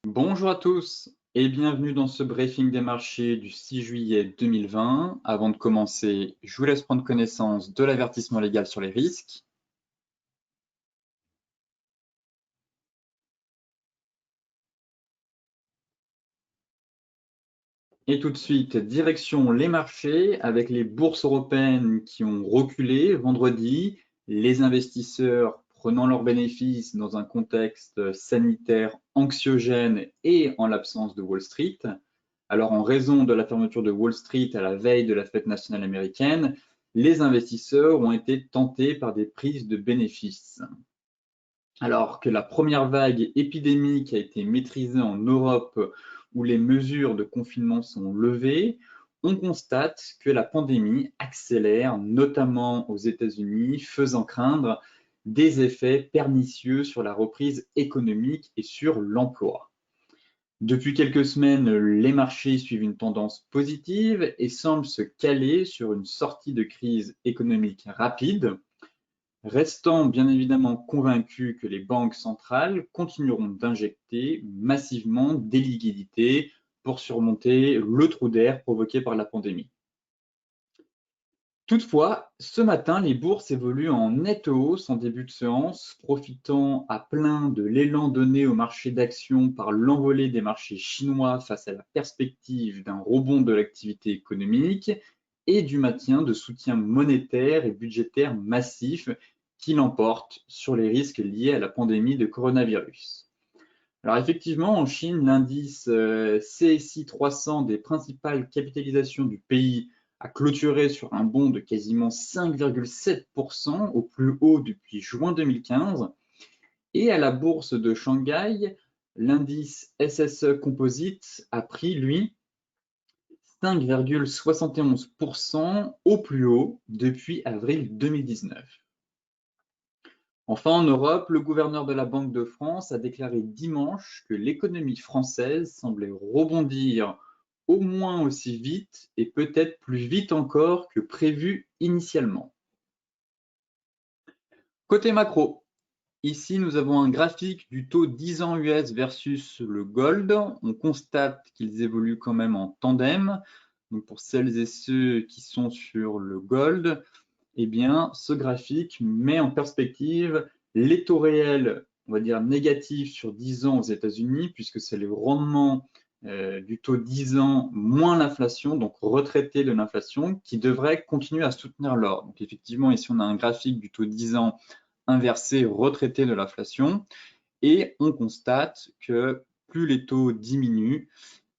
Bonjour à tous et bienvenue dans ce briefing des marchés du 6 juillet 2020. Avant de commencer, je vous laisse prendre connaissance de l'avertissement légal sur les risques. Et tout de suite, direction les marchés avec les bourses européennes qui ont reculé vendredi, les investisseurs prenant leurs bénéfices dans un contexte sanitaire anxiogène et en l'absence de Wall Street. Alors, en raison de la fermeture de Wall Street à la veille de la fête nationale américaine, les investisseurs ont été tentés par des prises de bénéfices. Alors que la première vague épidémique a été maîtrisée en Europe où les mesures de confinement sont levées, on constate que la pandémie accélère, notamment aux États-Unis, faisant craindre des effets pernicieux sur la reprise économique et sur l'emploi. Depuis quelques semaines, les marchés suivent une tendance positive et semblent se caler sur une sortie de crise économique rapide, restant bien évidemment convaincus que les banques centrales continueront d'injecter massivement des liquidités pour surmonter le trou d'air provoqué par la pandémie. Toutefois, ce matin, les bourses évoluent en nette hausse en début de séance, profitant à plein de l'élan donné au marché d'actions par l'envolée des marchés chinois face à la perspective d'un rebond de l'activité économique et du maintien de soutien monétaire et budgétaire massif qui l'emporte sur les risques liés à la pandémie de coronavirus. Alors effectivement, en Chine, l'indice CSI 300 des principales capitalisations du pays a clôturé sur un bond de quasiment 5,7% au plus haut depuis juin 2015. Et à la bourse de Shanghai, l'indice SSE Composite a pris, lui, 5,71% au plus haut depuis avril 2019. Enfin, en Europe, le gouverneur de la Banque de France a déclaré dimanche que l'économie française semblait rebondir au moins aussi vite et peut-être plus vite encore que prévu initialement. Côté macro, ici nous avons un graphique du taux 10 ans US versus le gold. On constate qu'ils évoluent quand même en tandem. Donc pour celles et ceux qui sont sur le gold, eh bien, ce graphique met en perspective les taux réels, on va dire négatifs sur 10 ans aux États-Unis, puisque c'est le rendement du taux 10 ans moins l'inflation, donc retraité de l'inflation, qui devrait continuer à soutenir l'or. Donc effectivement, ici on a un graphique du taux 10 ans inversé, retraité de l'inflation, et on constate que plus les taux diminuent,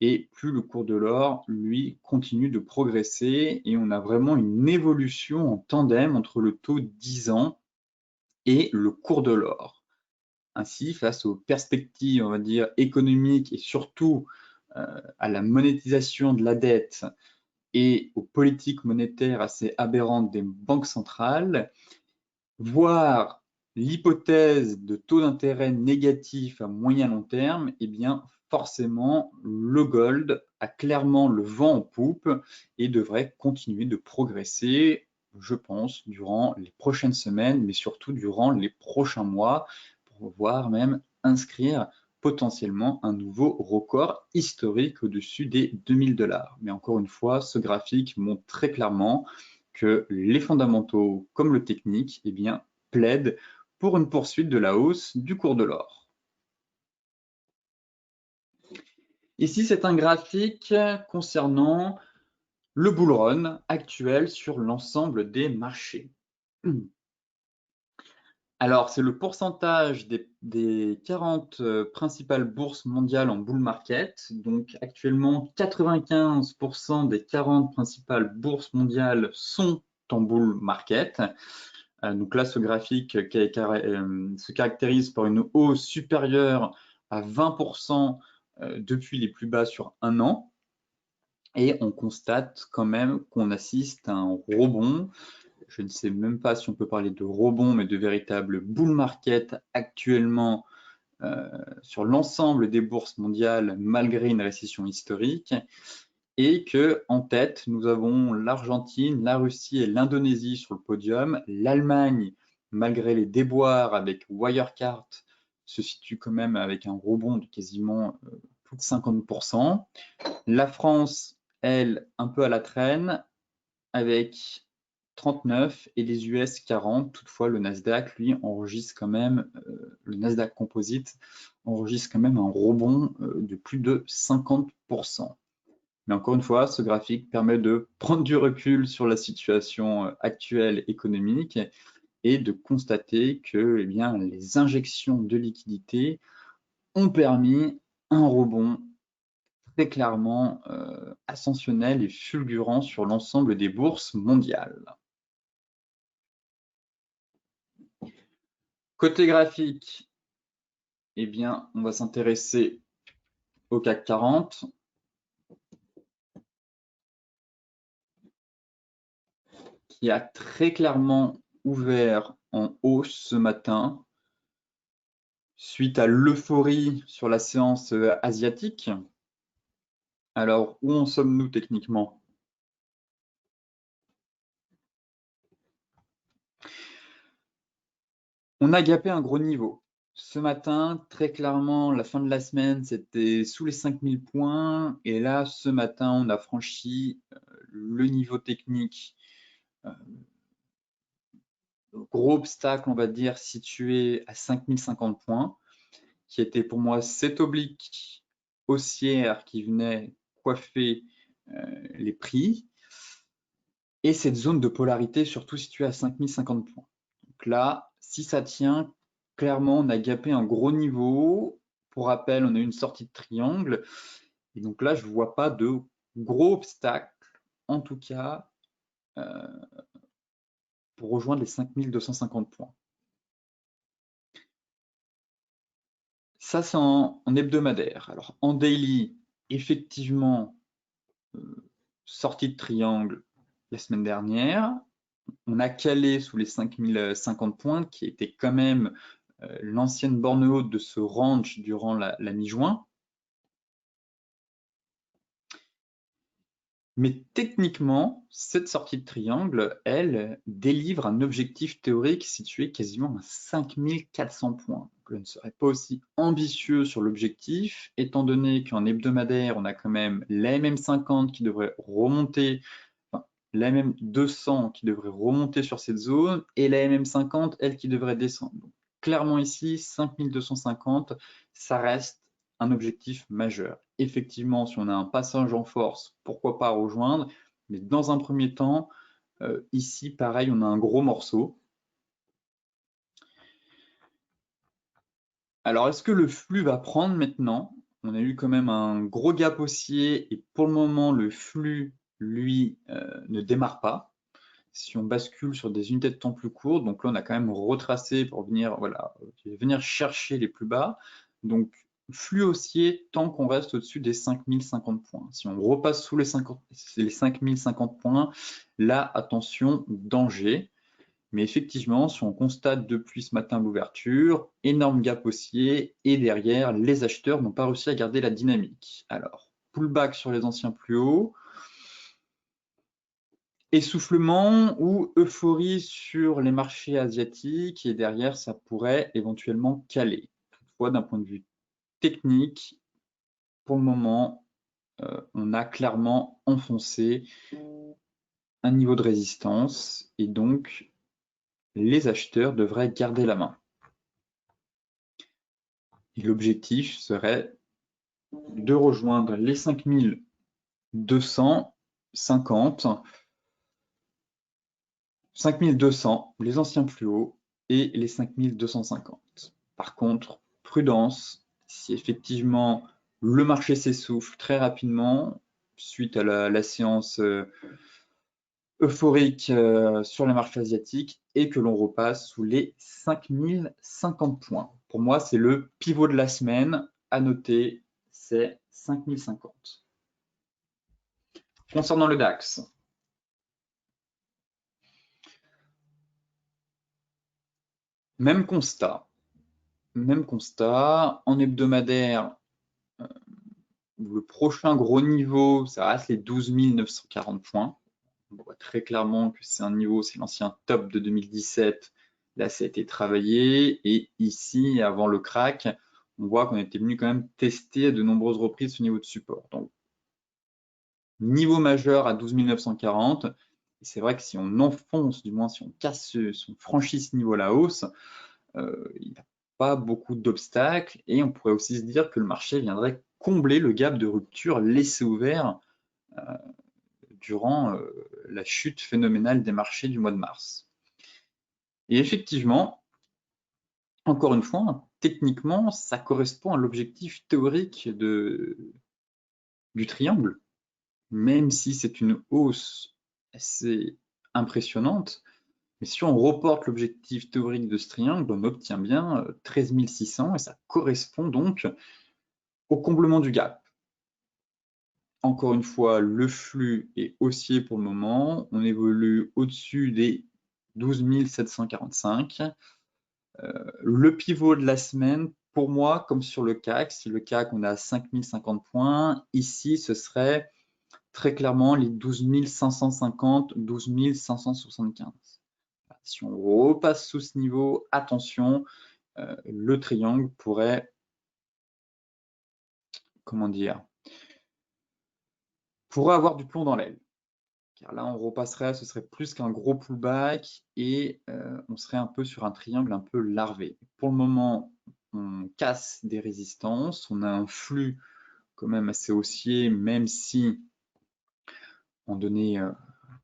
et plus le cours de l'or, lui, continue de progresser et on a vraiment une évolution en tandem entre le taux 10 ans et le cours de l'or. Ainsi, face aux perspectives, on va dire, économiques et surtout à la monétisation de la dette et aux politiques monétaires assez aberrantes des banques centrales, voire l'hypothèse de taux d'intérêt négatif à moyen long terme, eh bien forcément le gold a clairement le vent en poupe et devrait continuer de progresser, je pense, durant les prochaines semaines, mais surtout durant les prochains mois, pour voir même inscrire potentiellement un nouveau record historique au-dessus des 2000 $. Mais encore une fois, ce graphique montre très clairement que les fondamentaux comme le technique eh bien, plaident pour une poursuite de la hausse du cours de l'or. Ici, c'est un graphique concernant le bull run actuel sur l'ensemble des marchés. Alors, c'est le pourcentage des 40 principales bourses mondiales en bull market. Donc, actuellement, 95% des 40 principales bourses mondiales sont en bull market. Donc là, ce graphique se caractérise par une hausse supérieure à 20% depuis les plus bas sur un an. Et on constate quand même qu'on assiste à un rebond. Je ne sais même pas si on peut parler de rebond, mais de véritable bull market actuellement sur l'ensemble des bourses mondiales, malgré une récession historique. Et que en tête, nous avons l'Argentine, la Russie et l'Indonésie sur le podium. L'Allemagne, malgré les déboires avec Wirecard, se situe quand même avec un rebond de quasiment plus de 50%. La France, elle, un peu à la traîne, avec 39 et les US 40. Toutefois, le Nasdaq, lui, enregistre quand même, le Nasdaq Composite enregistre quand même un rebond de plus de 50%. Mais encore une fois, ce graphique permet de prendre du recul sur la situation actuelle économique et de constater que bien, les injections de liquidités ont permis un rebond très clairement ascensionnel et fulgurant sur l'ensemble des bourses mondiales. Côté graphique, eh bien, on va s'intéresser au CAC 40. Qui a très clairement ouvert en hausse ce matin suite à l'euphorie sur la séance asiatique. Alors, où en sommes-nous techniquement? On a gapé un gros niveau. Ce matin, très clairement, la fin de la semaine, c'était sous les 5000 points. Et là, ce matin, on a franchi le niveau technique. Gros obstacle, on va dire, situé à 5050 points, qui était pour moi cette oblique haussière qui venait coiffer les prix. Et cette zone de polarité, surtout située à 5050 points. Donc là, si ça tient, clairement, on a gapé un gros niveau. Pour rappel, on a eu une sortie de triangle. Et donc là, je ne vois pas de gros obstacles, en tout cas, pour rejoindre les 5250 points. Ça, c'est en hebdomadaire. Alors, en daily, effectivement, sortie de triangle la semaine dernière. On a calé sous les 5050 points, qui était quand même l'ancienne borne haute de ce range durant la mi-juin. Mais techniquement, cette sortie de triangle, elle, délivre un objectif théorique situé quasiment à 5400 points. Donc, je ne serais pas aussi ambitieux sur l'objectif, étant donné qu'en hebdomadaire, on a quand même la MM50 qui devrait remonter, enfin, la MM200 qui devrait remonter sur cette zone, et la MM50, elle, qui devrait descendre. Donc, clairement ici, 5250, ça reste un objectif majeur. Effectivement, si on a un passage en force, pourquoi pas rejoindre, mais dans un premier temps, ici, pareil, on a un gros morceau. Alors, est-ce que le flux va prendre maintenant? On a eu quand même un gros gap haussier et pour le moment, le flux, lui, ne démarre pas. Si on bascule sur des unités de temps plus courtes, donc là, on a quand même retracé pour venir, voilà, venir chercher les plus bas. Donc, flux haussier tant qu'on reste au-dessus des 5050 points. Si on repasse sous les 5050 points, là, attention, danger. Mais effectivement, si on constate depuis ce matin l'ouverture, énorme gap haussier et derrière, les acheteurs n'ont pas réussi à garder la dynamique. Alors, pullback sur les anciens plus hauts, essoufflement ou euphorie sur les marchés asiatiques et derrière, ça pourrait éventuellement caler. Toutefois, d'un point de vue technique, pour le moment, on a clairement enfoncé un niveau de résistance et donc les acheteurs devraient garder la main. Et l'objectif serait de rejoindre les 5250, 5200, les anciens plus hauts, et les 5250. Par contre, prudence, si effectivement le marché s'essouffle très rapidement suite à la séance euphorique sur les marchés asiatiques et que l'on repasse sous les 5050 points. Pour moi, c'est le pivot de la semaine. À noter, c'est 5050. Concernant le DAX, même constat. Même constat. En hebdomadaire, le prochain gros niveau, ça reste les 12 940 points. On voit très clairement que c'est un niveau, c'est l'ancien top de 2017, Là, ça a été travaillé et ici, avant le crack, on voit qu'on était venu quand même tester à de nombreuses reprises ce niveau de support. Donc, niveau majeur à 12 940. Et c'est vrai que si on enfonce, du moins si on casse, si on franchit ce niveau à la hausse, il n'y a pas beaucoup d'obstacles et on pourrait aussi se dire que le marché viendrait combler le gap de rupture laissé ouvert durant la chute phénoménale des marchés du mois de mars. Et effectivement, encore une fois, techniquement, ça correspond à l'objectif théorique du triangle, même si c'est une hausse assez impressionnante. Mais si on reporte l'objectif théorique de ce triangle, on obtient bien 13 600 et ça correspond donc au comblement du gap. Encore une fois, le flux est haussier pour le moment. On évolue au-dessus des 12 745. Le pivot de la semaine, pour moi, comme sur le CAC, si le CAC on a 5050 points, ici ce serait très clairement les 12 550, 12 575. Si on repasse sous ce niveau, attention, le triangle pourrait, comment dire, pourrait avoir du plomb dans l'aile. Car là, on repasserait, ce serait plus qu'un gros pullback et on serait un peu sur un triangle un peu larvé. Pour le moment, on casse des résistances, on a un flux quand même assez haussier, même si en donné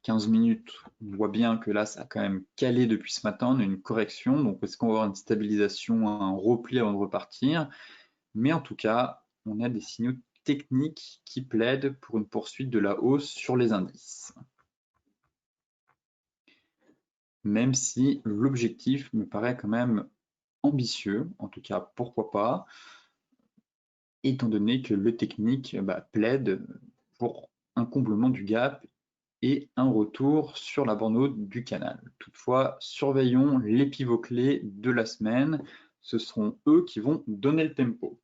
15 minutes, on voit bien que là, ça a quand même calé depuis ce matin, on a une correction, donc est-ce qu'on va avoir une stabilisation, un repli avant de repartir? Mais en tout cas, on a des signaux techniques qui plaident pour une poursuite de la hausse sur les indices. Même si l'objectif me paraît quand même ambitieux, en tout cas pourquoi pas, étant donné que le technique plaide pour un comblement du gap et un retour sur la bande haute du canal. Toutefois, surveillons les pivots clés de la semaine, ce seront eux qui vont donner le tempo.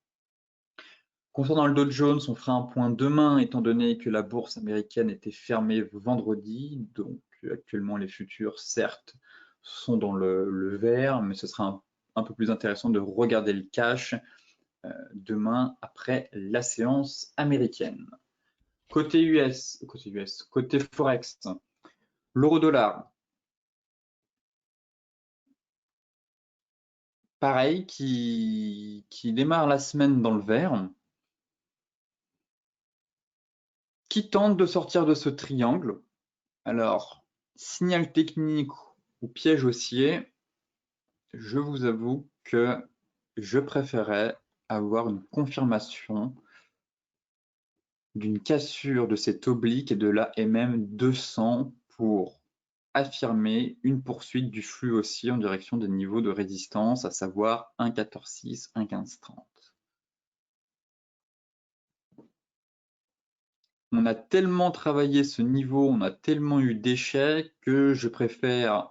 Concernant le Dow Jones, on fera un point demain, étant donné que la bourse américaine était fermée vendredi. Donc actuellement, les futurs, certes, sont dans le vert, mais ce sera un peu plus intéressant de regarder le cash demain après la séance américaine. Côté Forex, l'euro-dollar, pareil, qui démarre la semaine dans le vert, qui tente de sortir de ce triangle. Alors, signal technique ou piège haussier, je vous avoue que je préférais avoir une confirmation d'une cassure de cet oblique et de la MM200 pour affirmer une poursuite du flux haussier en direction des niveaux de résistance, à savoir 1,14,6, 1,15,30. On a tellement travaillé ce niveau, on a tellement eu d'échecs que je préfère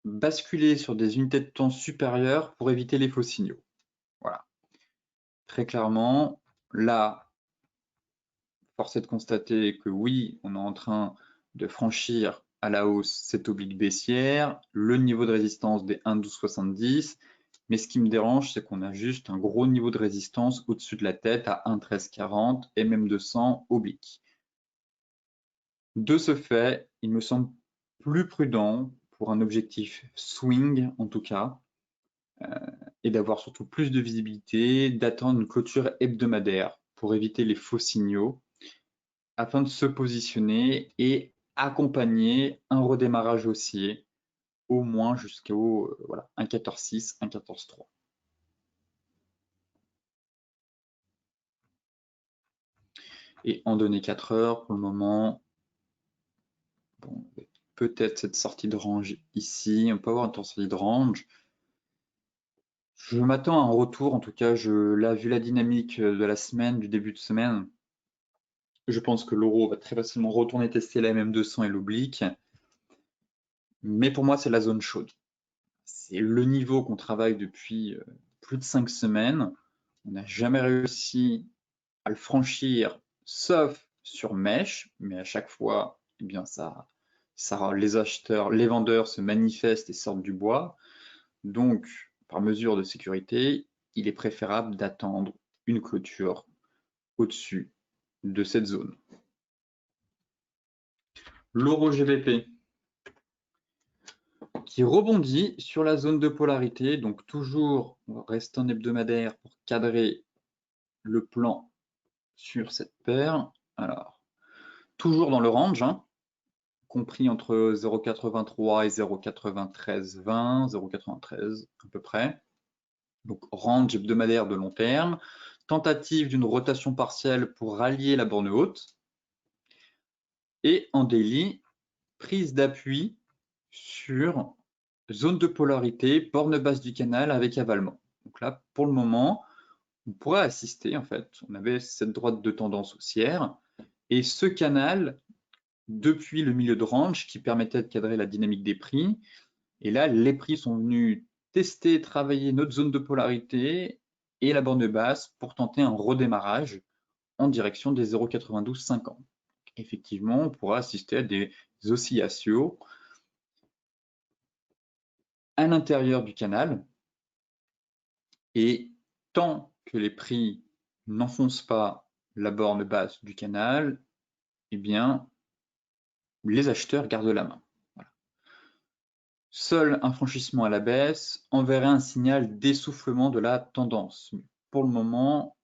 basculer sur des unités de temps supérieures pour éviter les faux signaux. Voilà. Très clairement, là, force est de constater que oui, on est en train de franchir à la hausse cette oblique baissière, le niveau de résistance des 1,1270, mais ce qui me dérange, c'est qu'on a juste un gros niveau de résistance au-dessus de la tête à 1,1340 et même 200 oblique. De ce fait, il me semble plus prudent pour un objectif swing en tout cas, et d'avoir surtout plus de visibilité, d'attendre une clôture hebdomadaire pour éviter les faux signaux, afin de se positionner et accompagner un redémarrage haussier, au moins jusqu'au 1,14,6, 1,14,3. Et en données 4 heures, pour le moment, bon, peut-être cette sortie de range ici, on peut avoir une sortie de range. Je m'attends à un retour, en tout cas, vu la dynamique de la semaine, du début de semaine, je pense que l'euro va très facilement retourner tester la MM200 et l'oblique. Mais pour moi, c'est la zone chaude. C'est le niveau qu'on travaille depuis plus de 5 semaines. On n'a jamais réussi à le franchir, sauf sur mèche, mais à chaque fois, eh bien, ça les vendeurs se manifestent et sortent du bois. Donc, par mesure de sécurité, il est préférable d'attendre une clôture au-dessus de cette zone. L'euro GBP qui rebondit sur la zone de polarité, donc toujours on reste en hebdomadaire pour cadrer le plan sur cette paire. Alors, toujours dans le range, hein, compris entre 0,83 et 0,9320, 0,93 à peu près. Donc range hebdomadaire de long terme, tentative d'une rotation partielle pour rallier la borne haute, et en daily, prise d'appui sur zone de polarité, borne basse du canal avec avalement. Donc là, pour le moment, on pourrait assister, en fait, on avait cette droite de tendance haussière, et ce canal, depuis le milieu de range, qui permettait de cadrer la dynamique des prix, et là, les prix sont venus tester, travailler notre zone de polarité et la borne basse pour tenter un redémarrage en direction des 0,9250. Effectivement, on pourra assister à des oscillations à l'intérieur du canal, et tant que les prix n'enfoncent pas la borne basse du canal, eh bien, les acheteurs gardent la main. Voilà. Seul un franchissement à la baisse enverrait un signal d'essoufflement de la tendance. Pour le moment,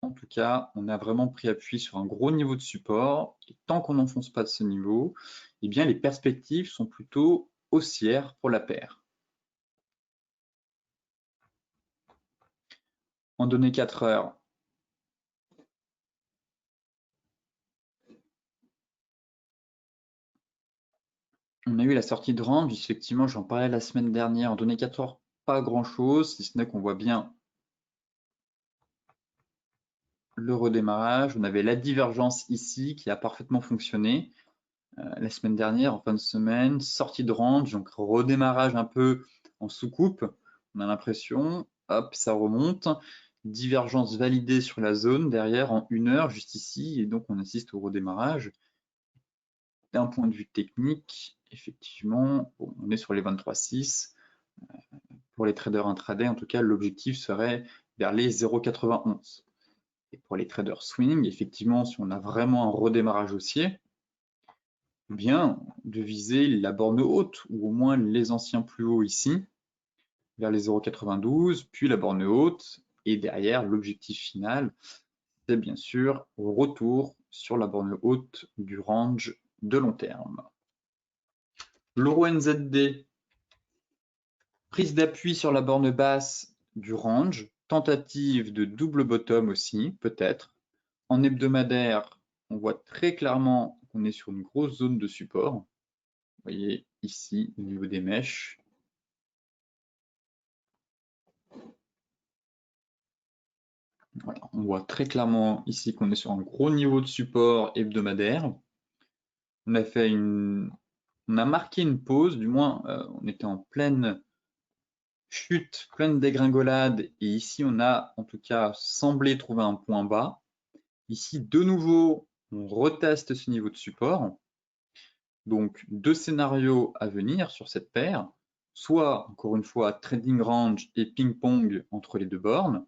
en tout cas, on a vraiment pris appui sur un gros niveau de support, et tant qu'on n'enfonce pas de ce niveau, eh bien, les perspectives sont plutôt haussières pour la paire. En données 4 heures, on a eu la sortie de range, effectivement, j'en parlais la semaine dernière. En données 4 heures, pas grand-chose, si ce n'est qu'on voit bien le redémarrage. On avait la divergence ici qui a parfaitement fonctionné la semaine dernière, en fin de semaine, sortie de range, donc redémarrage un peu en sous-coupe. On a l'impression, hop, ça remonte. Divergence validée sur la zone derrière en 1 heure, juste ici, et donc on assiste au redémarrage. D'un point de vue technique, effectivement, on est sur les 23,6. Pour les traders intraday, en tout cas, l'objectif serait vers les 0,91. Et pour les traders swing, effectivement, si on a vraiment un redémarrage haussier, bien de viser la borne haute, ou au moins les anciens plus hauts ici, vers les 0,92, puis la borne haute, et derrière, l'objectif final, c'est bien sûr retour sur la borne haute du range de long terme. L'euro NZD, prise d'appui sur la borne basse du range, tentative de double bottom aussi, peut-être. En hebdomadaire, on voit très clairement qu'on est sur une grosse zone de support. Vous voyez ici, au niveau des mèches. Voilà, on voit très clairement ici qu'on est sur un gros niveau de support hebdomadaire. On a marqué une pause, du moins on était en pleine chute, pleine dégringolade, et ici on a en tout cas semblé trouver un point bas. Ici, de nouveau, on reteste ce niveau de support. Donc, 2 scénarios à venir sur cette paire. Soit, encore une fois, trading range et ping-pong entre les deux bornes.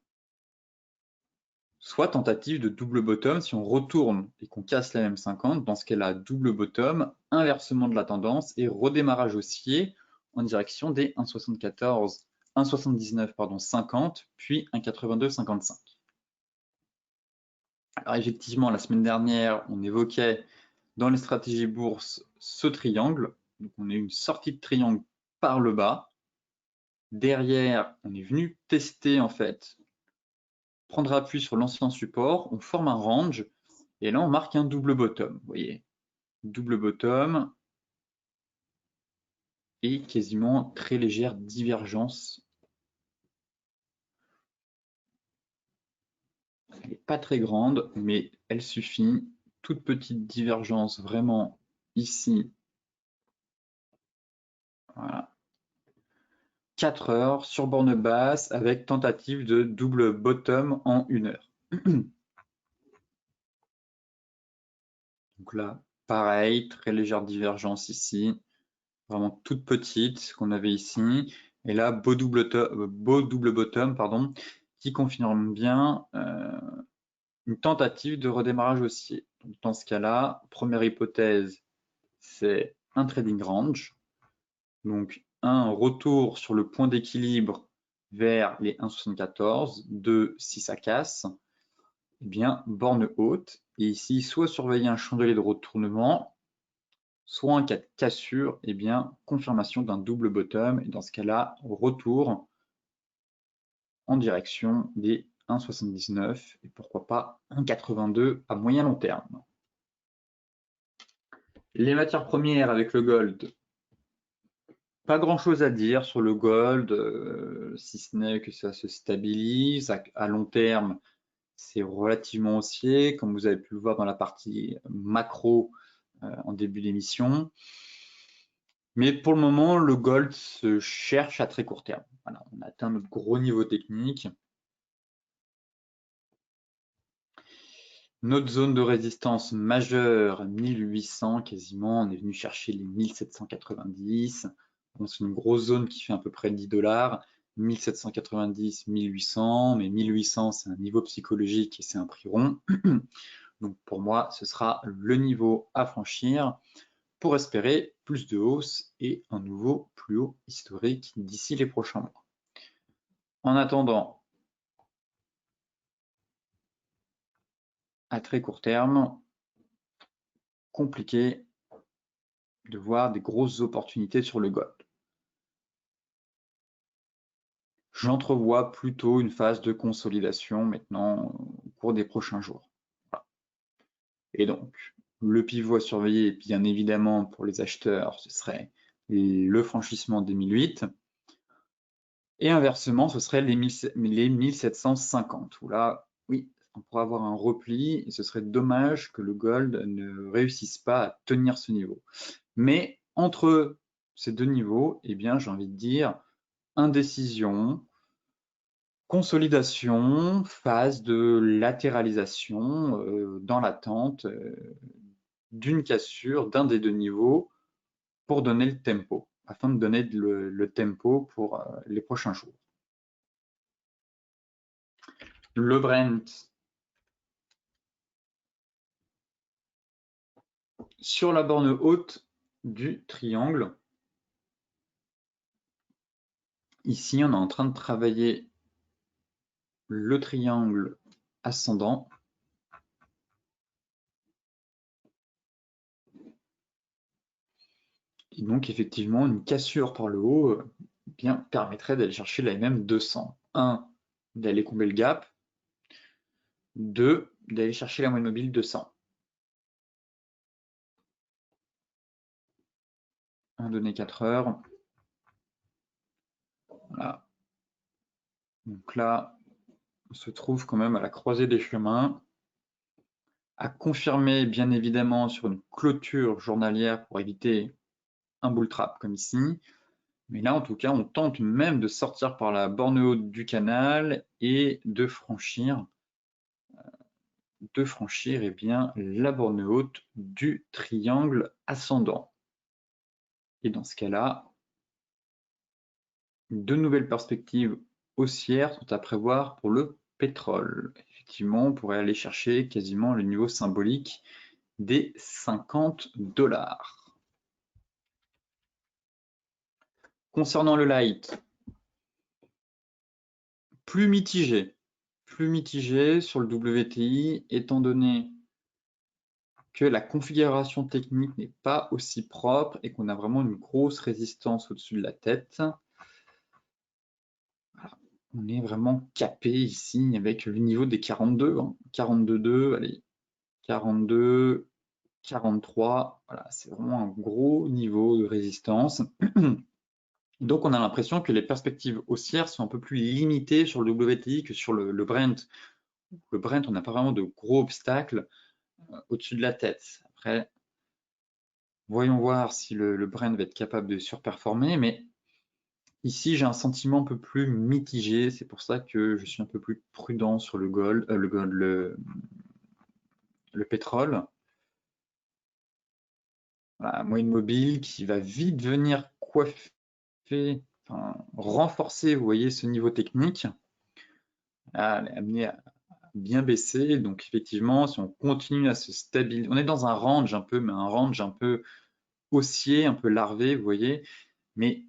Soit tentative de double bottom si on retourne et qu'on casse la M50. Dans ce cas-là, double bottom, inversement de la tendance et redémarrage haussier en direction des 1,74, 1,79 50, puis 1,82,55. Alors effectivement, la semaine dernière, on évoquait dans les stratégies bourse ce triangle. Donc on a une sortie de triangle par le bas. Derrière, on est venu tester en fait, prendre appui sur l'ancien support, on forme un range et là on marque un double bottom. Vous voyez, double bottom et quasiment très légère divergence. Elle n'est pas très grande, mais elle suffit. Toute petite divergence vraiment ici. Voilà. 4 heures sur borne basse avec tentative de double bottom en 1 heure. Donc là, pareil, très légère divergence ici, vraiment toute petite qu'on avait ici. Et là, beau double bottom, pardon, qui confirme bien une tentative de redémarrage haussier. Donc, dans ce cas-là, première hypothèse, c'est un trading range. Donc, un retour sur le point d'équilibre vers les 1,74. 2, si ça casse, eh bien, borne haute. Et ici, soit surveiller un chandelier de retournement, soit en cas de cassure, eh bien, confirmation d'un double bottom. Et dans ce cas-là, retour en direction des 1,79 et pourquoi pas 1,82 à moyen long terme. Les matières premières avec le gold, pas grand-chose à dire sur le gold, si ce n'est que ça se stabilise. À long terme, c'est relativement haussier, comme vous avez pu le voir dans la partie macro en début d'émission. Mais pour le moment, le gold se cherche à très court terme. Voilà, on a atteint notre gros niveau technique. Notre zone de résistance majeure, 1800 quasiment, on est venu chercher les 1790. C'est une grosse zone qui fait à peu près 10 $. 1790, 1800, mais 1800 c'est un niveau psychologique et c'est un prix rond. Donc pour moi, ce sera le niveau à franchir pour espérer plus de hausse et un nouveau plus haut historique d'ici les prochains mois. En attendant, à très court terme, compliqué de voir des grosses opportunités sur le gold. J'entrevois plutôt une phase de consolidation maintenant au cours des prochains jours. Voilà. Et donc, le pivot à surveiller, bien évidemment, pour les acheteurs, ce serait le franchissement des 1008. Et inversement, ce serait les 1750, où là, oui, on pourrait avoir un repli, et ce serait dommage que le gold ne réussisse pas à tenir ce niveau. Mais entre ces deux niveaux, eh bien, j'ai envie de dire indécision, consolidation, phase de latéralisation dans l'attente d'une cassure d'un des deux niveaux pour donner le tempo, afin de donner le tempo pour les prochains jours. Le Brent, sur la borne haute du triangle, ici on est en train de travailler le triangle ascendant. Et donc effectivement, une cassure par le haut bien, permettrait d'aller chercher la MM200. 1, d'aller combler le gap. 2, d'aller chercher la moyenne mobile 200. Un donné 4 heures. Voilà. Donc là, on se trouve quand même à la croisée des chemins, à confirmer bien évidemment sur une clôture journalière pour éviter un bull trap comme ici. Mais là, en tout cas, on tente même de sortir par la borne haute du canal et de franchir eh bien, la borne haute du triangle ascendant. Et dans ce cas-là, de nouvelles perspectives haussières sont à prévoir pour le pétrole. Effectivement, on pourrait aller chercher quasiment le niveau symbolique des 50 $. Concernant le light, plus mitigé sur le WTI, étant donné que la configuration technique n'est pas aussi propre et qu'on a vraiment une grosse résistance au-dessus de la tête. Voilà. On est vraiment capé ici avec le niveau des 42, 42,2, allez, 42, 43, voilà, c'est vraiment un gros niveau de résistance. Donc on a l'impression que les perspectives haussières sont un peu plus limitées sur le WTI que sur le Brent. Le Brent, on n'a pas vraiment de gros obstacles au-dessus de la tête. Après, voyons voir si le Brent va être capable de surperformer, mais ici j'ai un sentiment un peu plus mitigé, c'est pour ça que je suis un peu plus prudent sur le pétrole. Voilà, moyenne mobile qui va vite venir coiffer, enfin, renforcer, vous voyez, ce niveau technique. Là, elle est amenée à bien baisser. Donc effectivement, si on continue à se stabiliser, on est dans un range un peu, mais un range un peu haussier, un peu larvé, vous voyez, mais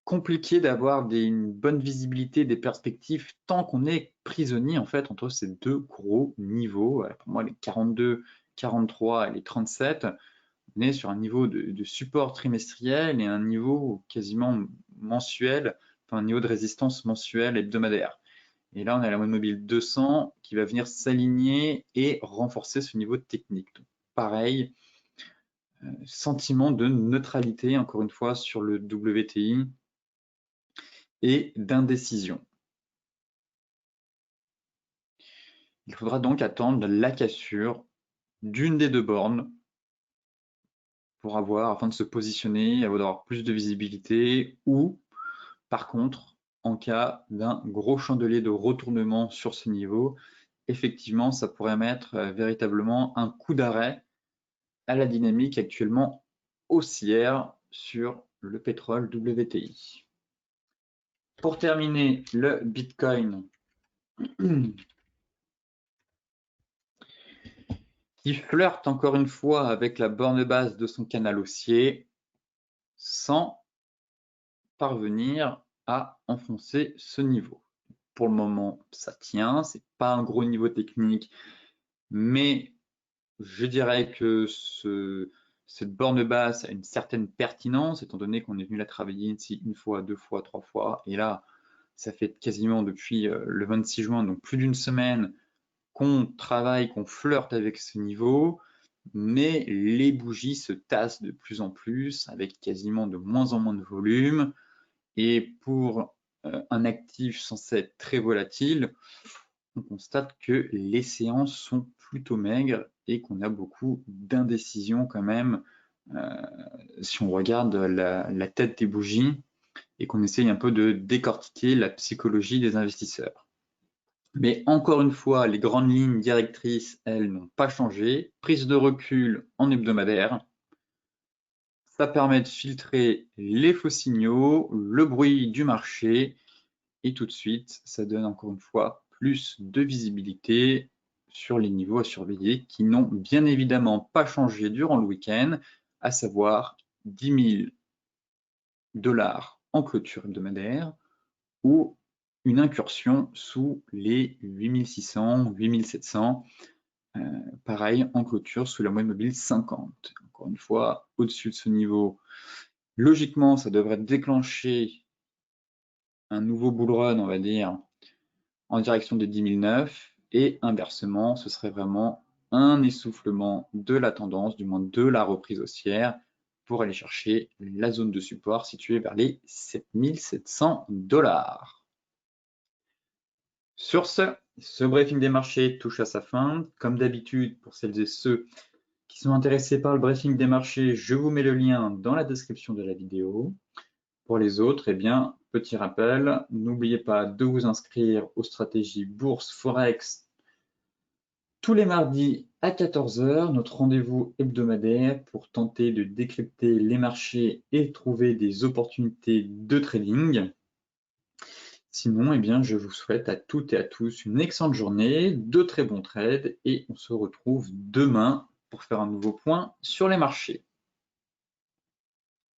compliqué d'avoir une bonne visibilité des perspectives tant qu'on est prisonnier en fait entre ces deux gros niveaux. Pour moi, les 42, 43 et les 37, on est sur un niveau de support trimestriel et un niveau quasiment mensuel, enfin un niveau de résistance mensuel hebdomadaire. Et là, on a la moyenne mobile 200 qui va venir s'aligner et renforcer ce niveau technique. Donc, pareil, sentiment de neutralité, encore une fois, sur le WTI et d'indécision. Il faudra donc attendre la cassure d'une des deux bornes pour afin de se positionner, avoir plus de visibilité, ou par contre, en cas d'un gros chandelier de retournement sur ce niveau, effectivement, ça pourrait mettre véritablement un coup d'arrêt à la dynamique actuellement haussière sur le pétrole WTI. Pour terminer, le Bitcoin qui flirte encore une fois avec la borne basse de son canal haussier sans parvenir à enfoncer ce niveau. Pour le moment, ça tient, c'est pas un gros niveau technique, mais je dirais que cette borne basse a une certaine pertinence, étant donné qu'on est venu la travailler ici une fois, deux fois, trois fois, et là, ça fait quasiment depuis le 26 juin, donc plus d'une semaine, qu'on travaille, qu'on flirte avec ce niveau, mais les bougies se tassent de plus en plus, avec quasiment de moins en moins de volume, et pour un actif censé être très volatile, on constate que les séances sont plutôt maigres et qu'on a beaucoup d'indécision quand même si on regarde la tête des bougies et qu'on essaye un peu de décortiquer la psychologie des investisseurs. Mais encore une fois, les grandes lignes directrices, elles, n'ont pas changé. Prise de recul en hebdomadaire. Ça permet de filtrer les faux signaux, le bruit du marché, et tout de suite, ça donne encore une fois plus de visibilité sur les niveaux à surveiller qui n'ont bien évidemment pas changé durant le week-end, à savoir 10 000 $ en clôture hebdomadaire ou une incursion sous les 8600, 8700, pareil en clôture sous la moyenne mobile 50. Encore une fois, au-dessus de ce niveau, logiquement, ça devrait déclencher un nouveau bull run, on va dire, en direction des 10 009, et inversement, ce serait vraiment un essoufflement de la tendance, du moins de la reprise haussière, pour aller chercher la zone de support située vers les 7 700 $. Sur ce briefing des marchés touche à sa fin. Comme d'habitude, pour celles et ceux qui sont intéressés par le briefing des marchés, je vous mets le lien dans la description de la vidéo. Pour les autres, eh bien, petit rappel, n'oubliez pas de vous inscrire aux stratégies bourse Forex tous les mardis à 14 h, notre rendez-vous hebdomadaire pour tenter de décrypter les marchés et trouver des opportunités de trading. Sinon, eh bien, je vous souhaite à toutes et à tous une excellente journée, de très bons trades et on se retrouve demain pour faire un nouveau point sur les marchés.